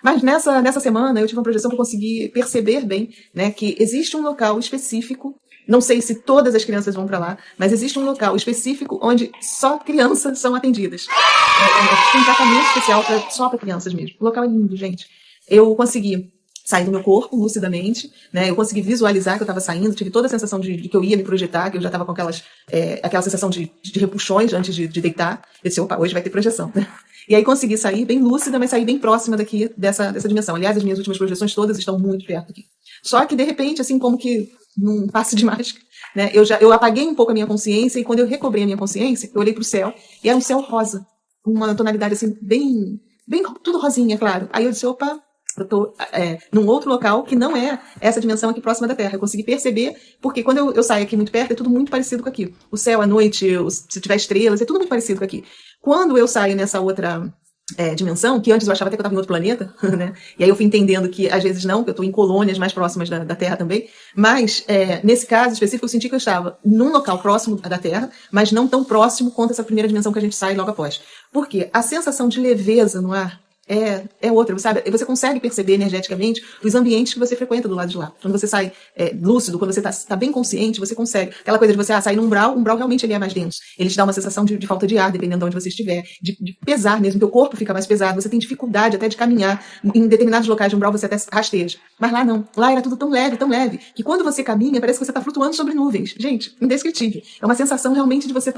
Mas nessa semana eu tive uma projeção que eu consegui perceber bem, né, que existe um local específico, não sei se todas as crianças vão para lá, mas existe um local específico onde só crianças são atendidas. Tem um tratamento especial só para crianças mesmo. O local é lindo, gente. Eu consegui sair do meu corpo lucidamente, né? Eu consegui visualizar que eu estava saindo, tive toda a sensação de que eu ia me projetar, que eu já estava com aquela sensação de repuxões antes de deitar. Eu disse, opa, hoje vai ter projeção, né? E aí consegui sair bem lúcida, mas sair bem próxima daqui dessa dimensão. Aliás, as minhas últimas projeções todas estão muito perto aqui. Só que, de repente, assim como que num passe de mágica, né? Eu apaguei um pouco a minha consciência e quando eu recobrei a minha consciência, eu olhei para o céu e era um céu rosa, uma tonalidade assim, bem tudo rosinha, claro. Aí eu disse, opa, eu estou num outro local que não é essa dimensão aqui próxima da Terra. Eu consegui perceber, porque quando eu saio aqui muito perto, é tudo muito parecido com aqui. O céu, a noite, se tiver estrelas, é tudo muito parecido com aqui. Quando eu saio nessa outra dimensão, que antes eu achava até que eu estava em outro planeta, né? E aí eu fui entendendo que às vezes não, que eu estou em colônias mais próximas da Terra também, mas nesse caso específico eu senti que eu estava num local próximo da Terra, mas não tão próximo quanto essa primeira dimensão que a gente sai logo após. Por quê? A sensação de leveza no ar é outra, sabe? Você consegue perceber energeticamente os ambientes que você frequenta do lado de lá. Quando você sai lúcido, quando você tá bem consciente, você consegue. Aquela coisa de você sair num umbral, o umbral realmente ele é mais denso. Ele te dá uma sensação de falta de ar, dependendo de onde você estiver, de pesar mesmo, teu corpo fica mais pesado, você tem dificuldade até de caminhar. Em determinados locais de umbral você até rasteja. Mas lá não. Lá era tudo tão leve, que quando você caminha, parece que você tá flutuando sobre nuvens. Gente, indescritível. É uma sensação realmente de você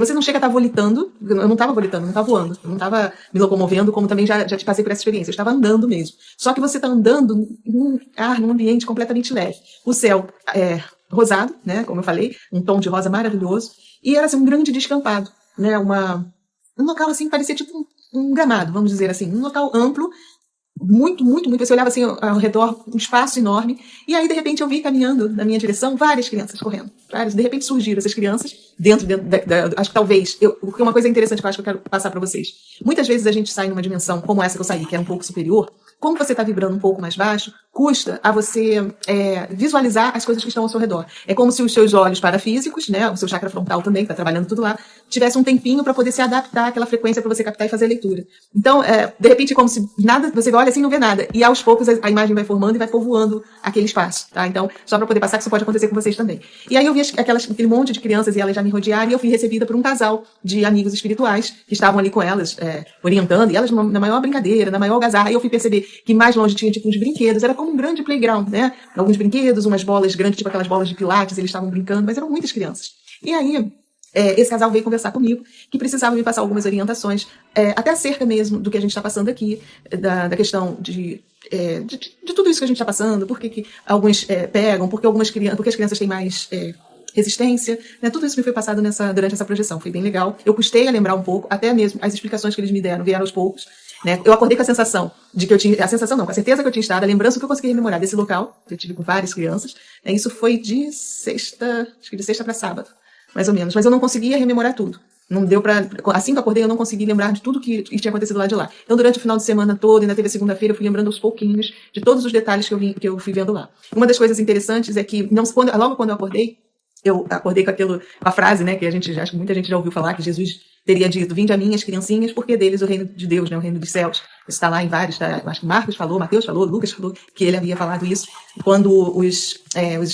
você não chega a estar volitando, eu não estava volitando, não estava voando, eu não estava me locomovendo, como também já te passei por essa experiência, eu estava andando mesmo. Só que você está andando num ambiente completamente leve. O céu rosado, né, como eu falei, um tom de rosa maravilhoso, e era assim, um grande descampado, né, um local assim, parecia tipo um gramado, vamos dizer assim, um local amplo, muito, muito, muito. Você olhava assim ao redor, um espaço enorme, e aí de repente eu vi caminhando na minha direção várias crianças correndo. Várias. De repente surgiram essas crianças dentro acho que talvez, porque uma coisa interessante que eu acho que eu quero passar para vocês. Muitas vezes a gente sai numa dimensão como essa que eu saí, que é um pouco superior, como você está vibrando um pouco mais baixo, custa a você visualizar as coisas que estão ao seu redor. É como se os seus olhos parafísicos, né, o seu chakra frontal também, que está trabalhando tudo lá, tivesse um tempinho para poder se adaptar àquela frequência para você captar e fazer a leitura. Então, de repente, como se nada, você olha assim e não vê nada. E aos poucos a imagem vai formando e vai povoando aquele espaço. Tá? Então, só para poder passar, que isso pode acontecer com vocês também. E aí eu vi aquele monte de crianças e elas já me rodearam e eu fui recebida por um casal de amigos espirituais que estavam ali com elas, orientando, e elas na maior brincadeira, na maior algazarra. E eu fui perceber que mais longe tinha tipo uns brinquedos, era como um grande playground, né? Alguns brinquedos, umas bolas grandes, tipo aquelas bolas de pilates, eles estavam brincando, mas eram muitas crianças. E aí, esse casal veio conversar comigo, que precisava me passar algumas orientações, até acerca mesmo do que a gente está passando aqui, da questão de tudo isso que a gente está passando, por que alguns pegam, porque as crianças têm mais resistência, né? Tudo isso me foi passado durante essa projeção, foi bem legal. Eu custei a lembrar um pouco, até mesmo as explicações que eles me deram vieram aos poucos. Né? Eu acordei com a sensação de que eu tinha, a sensação não, com a certeza que eu tinha estado, a lembrança que eu consegui rememorar desse local, que eu tive com várias crianças, né? Isso foi de sexta para sábado, mais ou menos, mas eu não conseguia rememorar tudo. Não deu para, assim que eu acordei, eu não consegui lembrar de tudo que tinha acontecido lá de lá. Então, durante o final de semana todo, ainda teve a segunda-feira, eu fui lembrando aos pouquinhos de todos os detalhes que eu fui vendo lá. Uma das coisas interessantes é que, logo quando eu acordei com a frase, né, que acho que muita gente já ouviu falar, que Jesus teria dito: vinde a mim, as criancinhas, porque deles o reino de Deus, né, o reino dos céus. Isso está lá em vários, acho que Marcos falou, Mateus falou, Lucas falou, que ele havia falado isso, quando os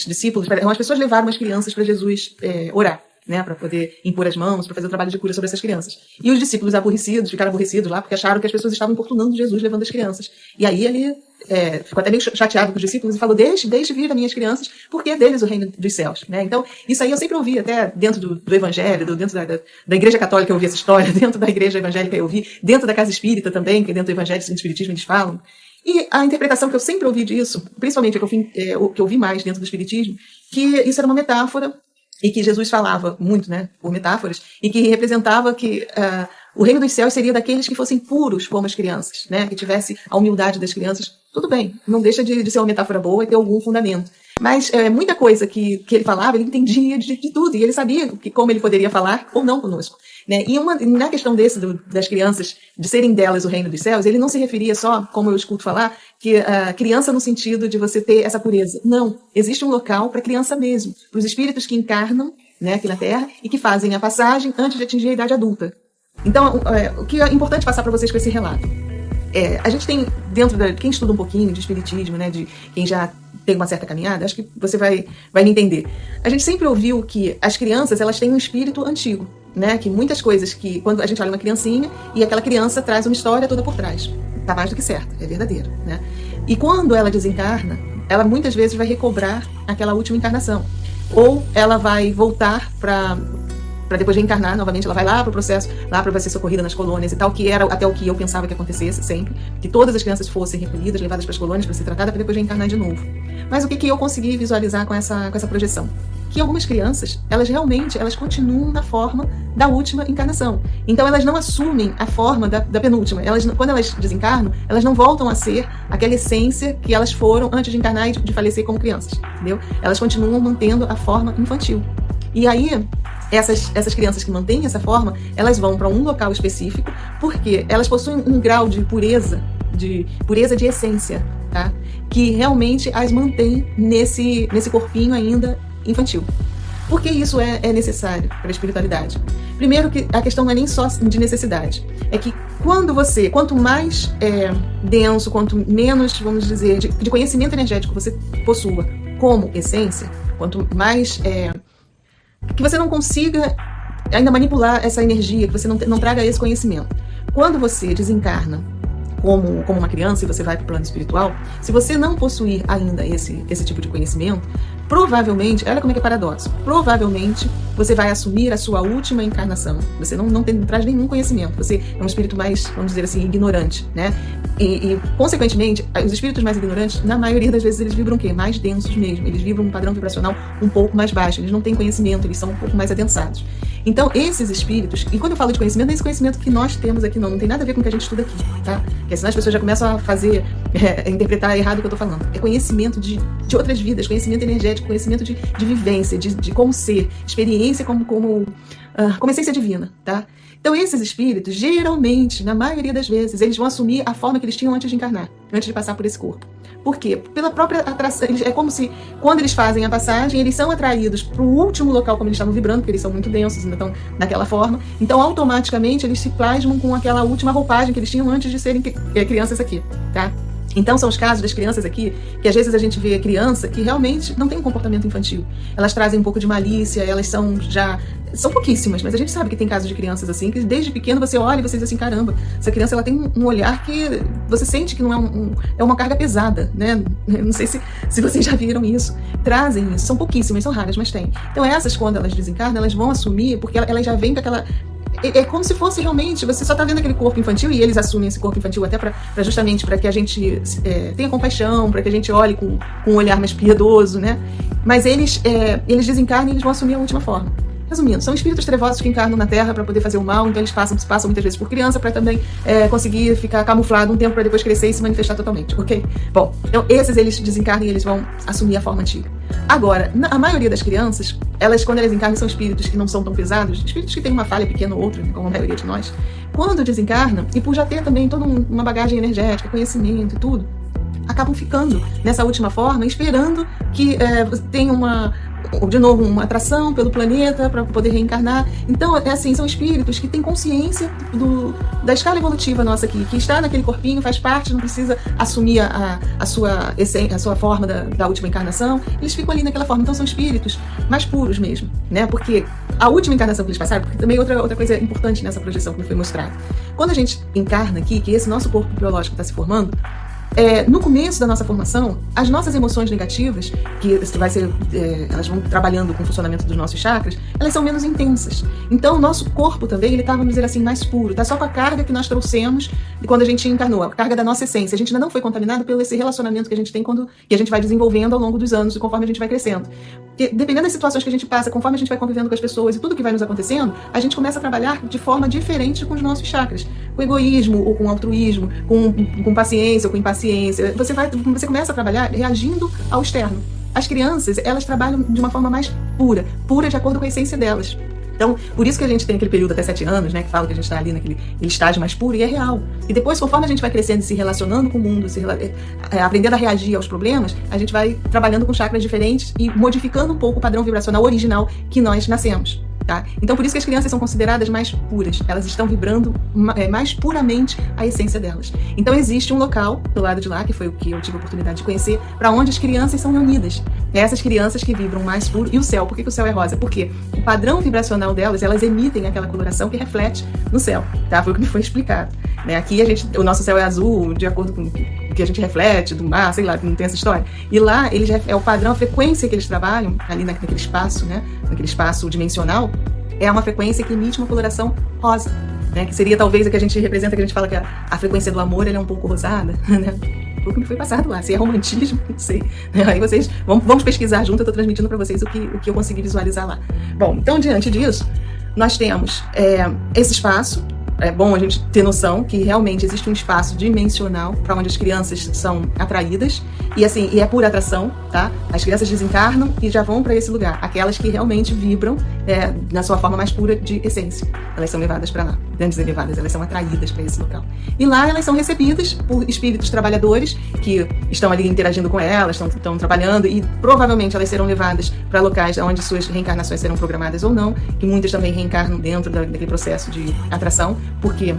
discípulos, as pessoas levaram as crianças para Jesus orar, né, para poder impor as mãos, para fazer o trabalho de cura sobre essas crianças. E os discípulos ficaram aborrecidos lá, porque acharam que as pessoas estavam importunando Jesus levando as crianças. E aí ele ficou até meio chateado com os discípulos e falou: deixe vir as minhas crianças, porque é deles o reino dos céus. Né? Então, isso aí eu sempre ouvi, até dentro do evangelho, dentro da igreja católica eu ouvi essa história, dentro da igreja evangélica eu ouvi, dentro da casa espírita também, que dentro do evangelho e do espiritismo eles falam. E a interpretação que eu sempre ouvi disso, principalmente o que eu vi mais dentro do espiritismo, que isso era uma metáfora, e que Jesus falava muito, né, por metáforas, e que representava que o reino dos céus seria daqueles que fossem puros como as crianças, né, que tivesse a humildade das crianças. Tudo bem, não deixa de ser uma metáfora boa e ter algum fundamento. Mas muita coisa que ele falava, ele entendia de tudo, e ele sabia como ele poderia falar ou não conosco. Né? E na questão das crianças, de serem delas o reino dos céus, ele não se referia só, como eu escuto falar, que criança no sentido de você ter essa pureza. Não, existe um local para criança mesmo, para os espíritos que encarnam, né, aqui na Terra e que fazem a passagem antes de atingir a idade adulta. Então, o que é importante passar para vocês com esse relato? a gente tem, quem estuda um pouquinho de espiritismo, né, de quem já tem uma certa caminhada, acho que você vai me entender. A gente sempre ouviu que as crianças, elas têm um espírito antigo, né, que muitas coisas que, quando a gente olha uma criancinha, e aquela criança traz uma história toda por trás. Tá mais do que certo, é verdadeiro, né? E quando ela desencarna, ela muitas vezes vai recobrar aquela última encarnação. Ou ela vai voltar para depois reencarnar novamente, ela vai lá para o processo, lá para ser socorrida nas colônias e tal, que era até o que eu pensava que acontecesse sempre, que todas as crianças fossem recolhidas, levadas para as colônias para ser tratadas, para depois reencarnar de novo. Mas o que eu consegui visualizar com essa projeção? Que algumas crianças, elas continuam na forma da última encarnação. Então elas não assumem a forma da penúltima. Quando elas desencarnam, elas não voltam a ser aquela essência que elas foram antes de encarnar e de falecer como crianças, entendeu? Elas continuam mantendo a forma infantil. E aí, essas crianças que mantêm essa forma, elas vão para um local específico, porque elas possuem um grau de pureza de essência, tá? Que realmente as mantém nesse corpinho ainda infantil. Por que isso é necessário para a espiritualidade? Primeiro, que a questão não é nem só de necessidade. É que quanto mais denso, quanto menos, vamos dizer, de conhecimento energético você possua como essência, quanto mais que você não consiga ainda manipular essa energia, que você não traga esse conhecimento. Quando você desencarna como uma criança e você vai para o plano espiritual, se você não possuir ainda esse tipo de conhecimento, provavelmente, olha como é que é paradoxo, provavelmente você vai assumir a sua última encarnação. Você não traz nenhum conhecimento, você é um espírito mais, vamos dizer assim, ignorante, né? E consequentemente, os espíritos mais ignorantes, na maioria das vezes, eles vibram o quê? Mais densos mesmo, eles vibram um padrão vibracional um pouco mais baixo, eles não têm conhecimento, eles são um pouco mais adensados. Então, esses espíritos, e quando eu falo de conhecimento, não é esse conhecimento que nós temos aqui, não tem nada a ver com o que a gente estuda aqui, tá? Porque senão as pessoas já começam a interpretar errado o que eu tô falando. É conhecimento de outras vidas, conhecimento energético, conhecimento de vivência, de como ser, experiência como essência divina, tá? Então, esses espíritos, geralmente, na maioria das vezes, eles vão assumir a forma que eles tinham antes de encarnar, antes de passar por esse corpo. Por quê? Pela própria atração. É como se, quando eles fazem a passagem, eles são atraídos para o último local como eles estavam vibrando, porque eles são muito densos, ainda estão naquela forma. Então, automaticamente, eles se plasmam com aquela última roupagem que eles tinham antes de serem crianças aqui, tá? Então, são os casos das crianças aqui, que às vezes a gente vê criança que realmente não tem um comportamento infantil. Elas trazem um pouco de malícia, elas são pouquíssimas, mas a gente sabe que tem casos de crianças assim, que desde pequeno você olha e você diz assim, caramba, essa criança ela tem um olhar que você sente que não é uma carga pesada, né? Não sei se vocês já viram isso. Trazem isso, são pouquíssimas, são raras, mas tem. Então essas, quando elas desencarnam, elas vão assumir, porque elas já vêm com aquela... É como se fosse realmente, você só tá vendo aquele corpo infantil, e eles assumem esse corpo infantil até justamente para que a gente tenha compaixão, para que a gente olhe com um olhar mais piedoso, né? Mas eles desencarnam e eles vão assumir a última forma. Resumindo, são espíritos trevosos que encarnam na Terra para poder fazer o mal, então eles passam muitas vezes por criança para também conseguir ficar camuflado um tempo para depois crescer e se manifestar totalmente, ok? Bom, então esses eles desencarnam e eles vão assumir a forma antiga. Agora, a maioria das crianças, quando elas encarnam, são espíritos que não são tão pesados, espíritos que têm uma falha pequena ou outra, como a maioria de nós. Quando desencarnam, e por já ter também toda uma bagagem energética, conhecimento e tudo, acabam ficando nessa última forma, esperando que tenha de novo, uma atração pelo planeta para poder reencarnar. Então, são espíritos que têm consciência da escala evolutiva nossa aqui, que está naquele corpinho, faz parte, não precisa assumir a sua forma da última encarnação. Eles ficam ali naquela forma. Então, são espíritos mais puros mesmo, né? Porque a última encarnação que eles passaram, porque também outra coisa importante nessa projeção que me foi mostrada. Quando a gente encarna aqui, que esse nosso corpo biológico está se formando, no começo da nossa formação, as nossas emoções negativas, que elas vão trabalhando com o funcionamento dos nossos chakras, elas são menos intensas. Então, o nosso corpo também, ele está, vamos dizer assim, mais puro. Está só com a carga que nós trouxemos de quando a gente encarnou, a carga da nossa essência. A gente ainda não foi contaminado pelo esse relacionamento que a gente tem que a gente vai desenvolvendo ao longo dos anos, conforme a gente vai crescendo. Porque, dependendo das situações que a gente passa, conforme a gente vai convivendo com as pessoas e tudo que vai nos acontecendo, a gente começa a trabalhar de forma diferente com os nossos chakras. Com egoísmo, ou com altruísmo, com paciência ou com impaciência. Você começa a trabalhar reagindo ao externo. As crianças, elas trabalham de uma forma mais pura de acordo com a essência delas. Então, por isso que a gente tem aquele período até 7 anos, né, que fala que a gente está ali naquele estágio mais puro, e é real. E depois, conforme a gente vai crescendo e se relacionando com o mundo, aprendendo a reagir aos problemas, a gente vai trabalhando com chakras diferentes e modificando um pouco o padrão vibracional original que nós nascemos. tá? Então, por isso que as crianças são consideradas mais puras. Elas estão vibrando mais puramente a essência delas. Então, existe um local do lado de lá, que foi o que eu tive a oportunidade de conhecer, para onde as crianças são reunidas. Essas crianças que vibram mais puro. E o céu, por que o céu é rosa? Porque o padrão vibracional delas, elas emitem aquela coloração que reflete no céu, tá? Foi o que me foi explicado. Né? Aqui, o nosso céu é azul, de acordo com o que a gente reflete, do mar, sei lá, não tem essa história. E lá, é o padrão, a frequência que eles trabalham, ali naquele espaço, né? Naquele espaço dimensional, é uma frequência que emite uma coloração rosa, né? Que seria talvez a que a gente representa, que a gente fala que a frequência do amor ela é um pouco rosada, né? Foi o que me foi passado lá. Se é romantismo, não sei. Aí vocês, vamos pesquisar junto, eu estou transmitindo para vocês o que eu consegui visualizar lá. Bom, então diante disso, nós temos esse espaço. É bom a gente ter noção que realmente existe um espaço dimensional para onde as crianças são atraídas e assim, e é pura atração, tá? As crianças desencarnam e já vão para esse lugar. Aquelas que realmente vibram na sua forma mais pura de essência. Elas são levadas para lá. Grandes elevadas, elas são atraídas para esse local. E lá elas são recebidas por espíritos trabalhadores que estão ali interagindo com elas, estão trabalhando e provavelmente elas serão levadas para locais onde suas reencarnações serão programadas ou não, que muitas também reencarnam dentro daquele processo de atração, porque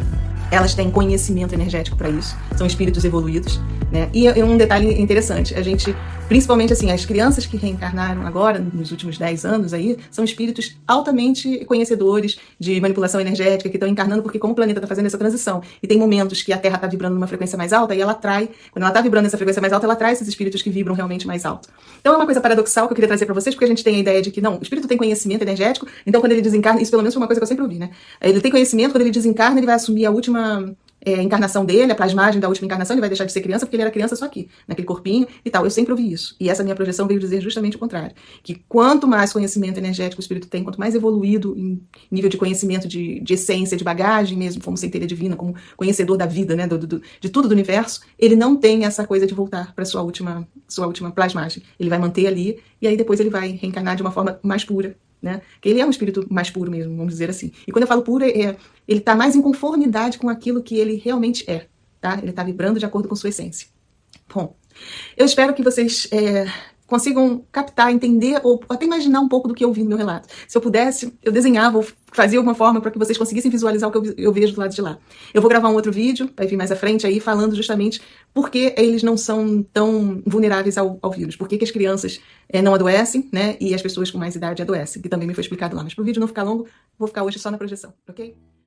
elas têm conhecimento energético para isso, são espíritos evoluídos, né? E um detalhe interessante, a gente, principalmente assim, as crianças que reencarnaram agora, nos últimos 10 anos aí, são espíritos altamente conhecedores de manipulação energética, que estão encarnando porque como o planeta está fazendo essa transição, e tem momentos que a Terra está vibrando numa frequência mais alta, e ela atrai, quando ela está vibrando nessa frequência mais alta, ela atrai esses espíritos que vibram realmente mais alto. Então é uma coisa paradoxal que eu queria trazer para vocês, porque a gente tem a ideia de que, não, o espírito tem conhecimento energético, então quando ele desencarna, isso pelo menos foi uma coisa que eu sempre ouvi, né? Ele tem conhecimento, quando ele desencarna, ele vai assumir a última encarnação dele, a plasmagem da última encarnação, ele vai deixar de ser criança porque ele era criança só aqui, naquele corpinho e tal. Eu sempre ouvi isso. E essa minha projeção veio dizer justamente o contrário. Que quanto mais conhecimento energético o espírito tem, quanto mais evoluído em nível de conhecimento, de essência, de bagagem mesmo, como centelha divina, como conhecedor da vida, né, de tudo do universo, ele não tem essa coisa de voltar para sua última plasmagem. Ele vai manter ali e aí depois ele vai reencarnar de uma forma mais pura. Né? Que ele é um espírito mais puro mesmo, vamos dizer assim. E quando eu falo puro, ele está mais em conformidade com aquilo que ele realmente é. Tá? Ele está vibrando de acordo com sua essência. Bom, eu espero que vocês consigam captar, entender ou até imaginar um pouco do que eu vi no meu relato. Se eu pudesse, eu desenhava ou fazia alguma forma para que vocês conseguissem visualizar o que eu vejo do lado de lá. Eu vou gravar um outro vídeo, vai vir mais à frente aí, falando justamente por que eles não são tão vulneráveis ao vírus, por que as crianças não adoecem, né, e as pessoas com mais idade adoecem, que também me foi explicado lá. Mas para o vídeo não ficar longo, vou ficar hoje só na projeção, ok?